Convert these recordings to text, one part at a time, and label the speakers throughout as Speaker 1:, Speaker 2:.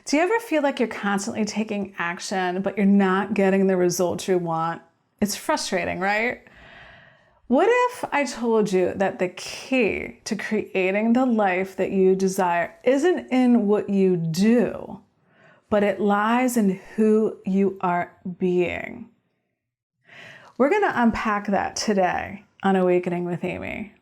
Speaker 1: Do you ever feel like you're constantly taking action, but you're not getting the results you want? It's frustrating, right? What if I told you that the key to creating the life that you desire isn't in what you do, but it lies in who you are being? We're going to unpack that today on Awakening with Amy.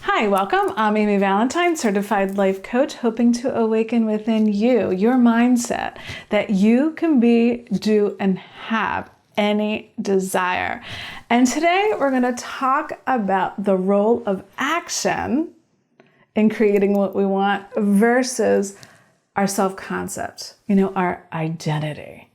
Speaker 1: Hi, welcome. I'm Amy Valentine, certified life coach, hoping to awaken within you your mindset that you can be, do, and have any desire. And today we're going to talk about the role of action in creating what we want versus our self-concept, our identity.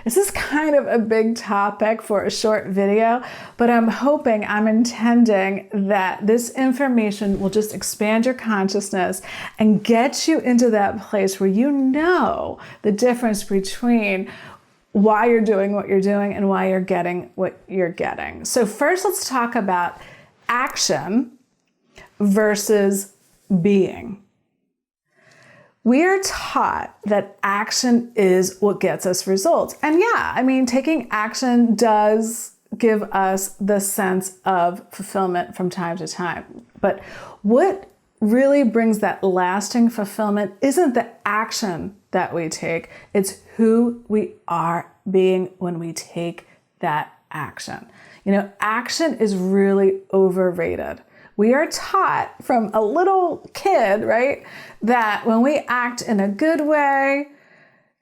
Speaker 1: This is kind of a big topic for a short video, but I'm intending that this information will just expand your consciousness and get you into that place where you know the difference between why you're doing what you're doing and why you're getting what you're getting. So first, let's talk about action versus being. We are taught that action is what gets us results. And taking action does give us the sense of fulfillment from time to time. But what really brings that lasting fulfillment isn't the action that we take, it's who we are being when we take that action. Action is really overrated. We are taught from a little kid, right, that when we act in a good way,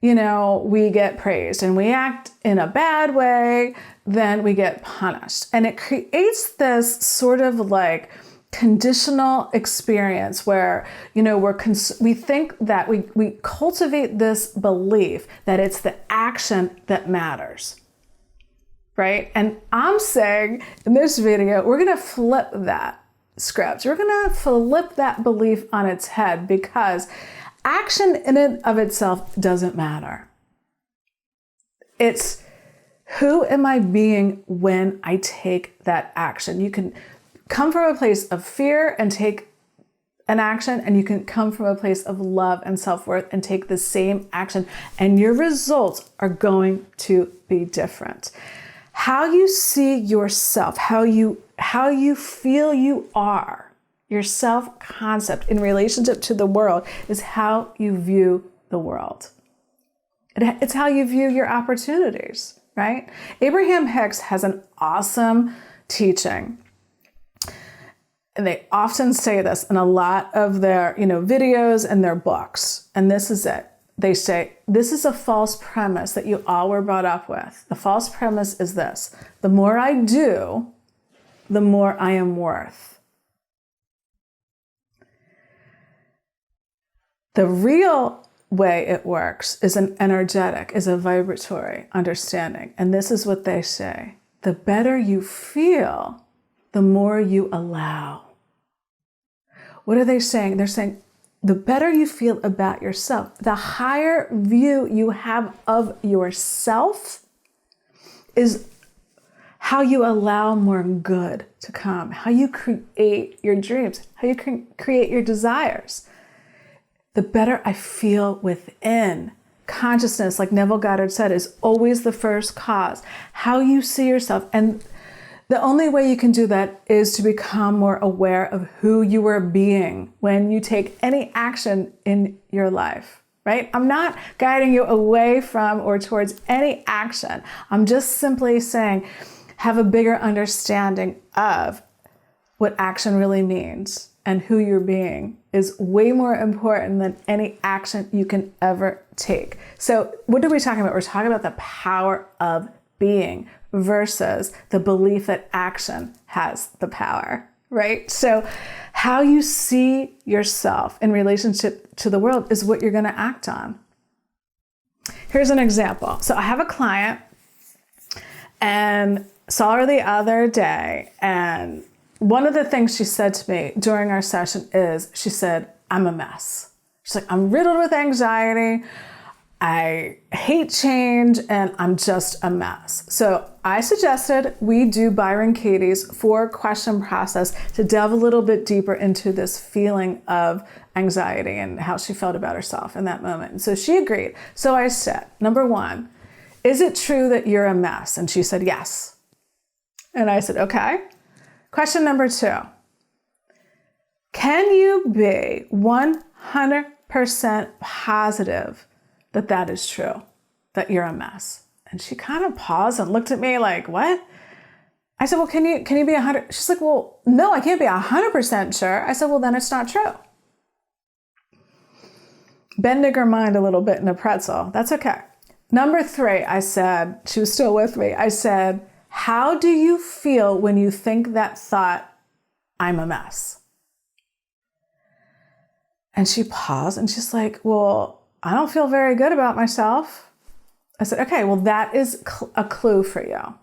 Speaker 1: we get praised, and we act in a bad way, then we get punished. And it creates this sort of like conditional experience where, we think that we cultivate this belief that it's the action that matters, right? And I'm saying in this video, we're going to flip that script. We're going to flip that belief on its head, because action in and of itself doesn't matter. It's who am I being when I take that action? You can come from a place of fear and take an action, and you can come from a place of love and self-worth and take the same action, and your results are going to be different. How you see yourself, how you feel you are, your self-concept in relationship to the world is how you view the world. It's how you view your opportunities, right? Abraham Hicks has an awesome teaching. And they often say this in a lot of their, videos and their books. And this is it. They say, this is a false premise that you all were brought up with. The false premise is this: the more I do, the more I am worth. The real way it works is an energetic, is a vibratory understanding. And this is what they say: the better you feel, the more you allow. What are they saying? They're saying, the better you feel about yourself, the higher view you have of yourself is how you allow more good to come, how you create your dreams, how you create your desires. The better I feel within. Consciousness, like Neville Goddard said, is always the first cause. How you see yourself. And the only way you can do that is to become more aware of who you are being when you take any action in your life, right? I'm not guiding you away from or towards any action. I'm just simply saying, have a bigger understanding of what action really means, and who you're being is way more important than any action you can ever take. So what are we talking about? We're talking about the power of being versus the belief that action has the power, right? So how you see yourself in relationship to the world is what you're going to act on. Here's an example. So I have a client and saw her the other day, and one of the things she said to me during our session is, she said, I'm a mess. She's like, I'm riddled with anxiety. I hate change and I'm just a mess. So I suggested we do Byron Katie's 4-question process to delve a little bit deeper into this feeling of anxiety and how she felt about herself in that moment. And so she agreed. So I said, number 1, is it true that you're a mess? And she said, yes. And I said, okay. Question number 2, can you be 100% positive that that is true, that you're a mess? And she kind of paused and looked at me like, what? I said, well, can you be 100? She's like, well, no, I can't be 100% sure. I said, well, then it's not true. Bending her mind a little bit in a pretzel. That's okay. Number 3, I said, she was still with me. I said, how do you feel when you think that thought, I'm a mess? And she paused and she's like, well, I don't feel very good about myself. I said, okay, well, that is a clue for you.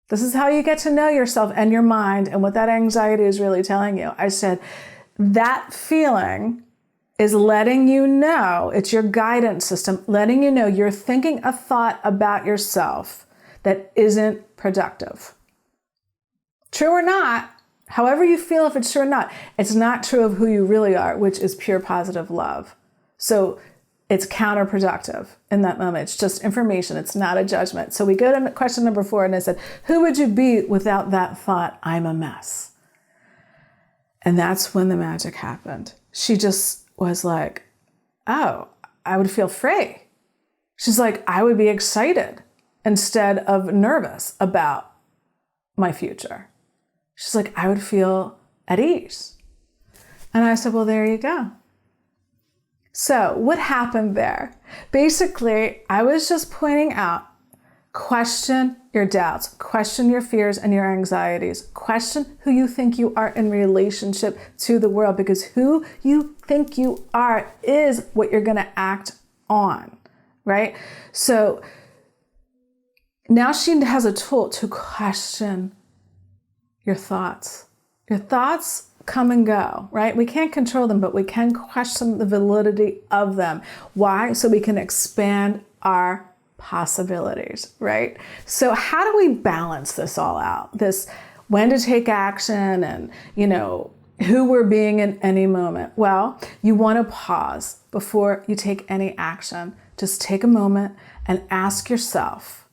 Speaker 1: This is how you get to know yourself and your mind and what that anxiety is really telling you. I said, that feeling is letting you know, it's your guidance system, letting you know you're thinking a thought about yourself that isn't productive. True or not, however you feel, if it's true or not, it's not true of who you really are, which is pure positive love. So it's counterproductive in that moment. It's just information. It's not a judgment. So we go to question number 4 and I said, who would you be without that thought, I'm a mess? And that's when the magic happened. She just was like, oh, I would feel free. She's like, I would be excited instead of nervous about my future. She's like, I would feel at ease. And I said, well, there you go. So what happened there? Basically, I was just pointing out, question your doubts, question your fears and your anxieties, question who you think you are in relationship to the world, because who you think you are is what you're going to act on, right? So now she has a tool to question your thoughts. Your thoughts come and go, right? We can't control them, but we can question the validity of them. Why? So we can expand our possibilities, right? So how do we balance this all out? This when to take action and, who we're being in any moment. Well, you want to pause before you take any action. Just take a moment and ask yourself,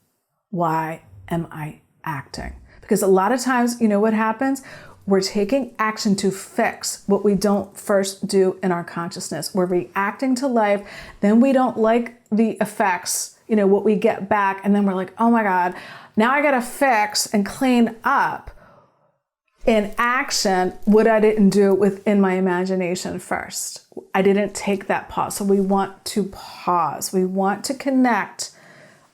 Speaker 1: why am I acting? Because a lot of times, what happens? We're taking action to fix what we don't first do in our consciousness. We're reacting to life, then we don't like the effects, what we get back, and then we're like, oh my God, now I gotta fix and clean up in action what I didn't do within my imagination first. I didn't take that pause. So we want to pause. We want to connect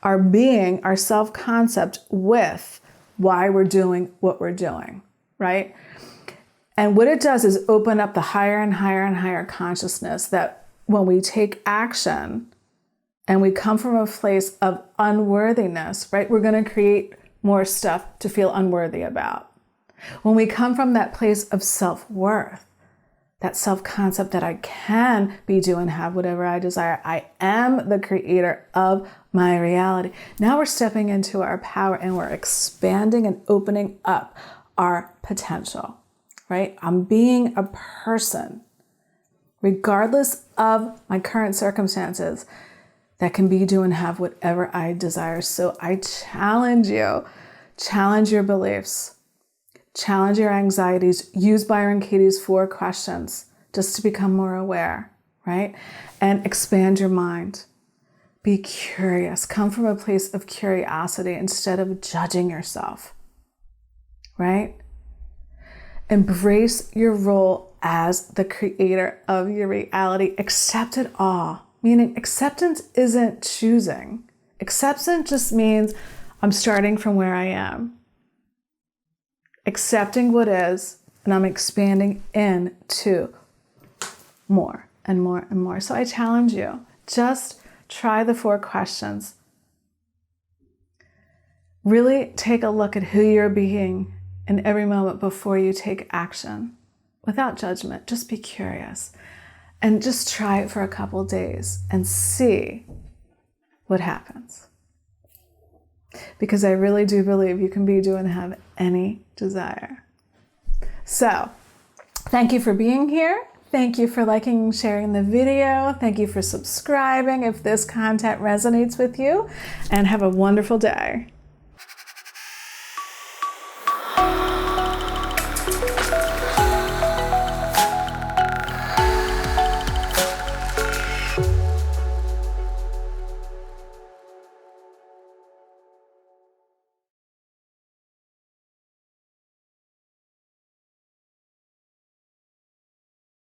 Speaker 1: our being, our self-concept with why we're doing what we're doing. Right? And what it does is open up the higher and higher and higher consciousness that when we take action and we come from a place of unworthiness, right, we're going to create more stuff to feel unworthy about. When we come from that place of self-worth, that self-concept that I can be, do, and have whatever I desire, I am the creator of my reality. Now we're stepping into our power and we're expanding and opening up our potential, right? I'm being a person, regardless of my current circumstances, that can be, do, and have whatever I desire. So I challenge you, challenge your beliefs, challenge your anxieties, use Byron Katie's 4 questions just to become more aware, right? And expand your mind. Be curious, come from a place of curiosity instead of judging yourself. Right? Embrace your role as the creator of your reality. Accept it all. Meaning acceptance isn't choosing. Acceptance just means I'm starting from where I am. Accepting what is, and I'm expanding into more and more and more. So I challenge you, just try the 4 questions. Really take a look at who you're being in every moment before you take action, without judgment. Just be curious And just try it for a couple days and see what happens. Because I really do believe you can be, do, and have any desire. So, thank you for being here. Thank you for liking and sharing the video. Thank you for subscribing if this content resonates with you. And have a wonderful day.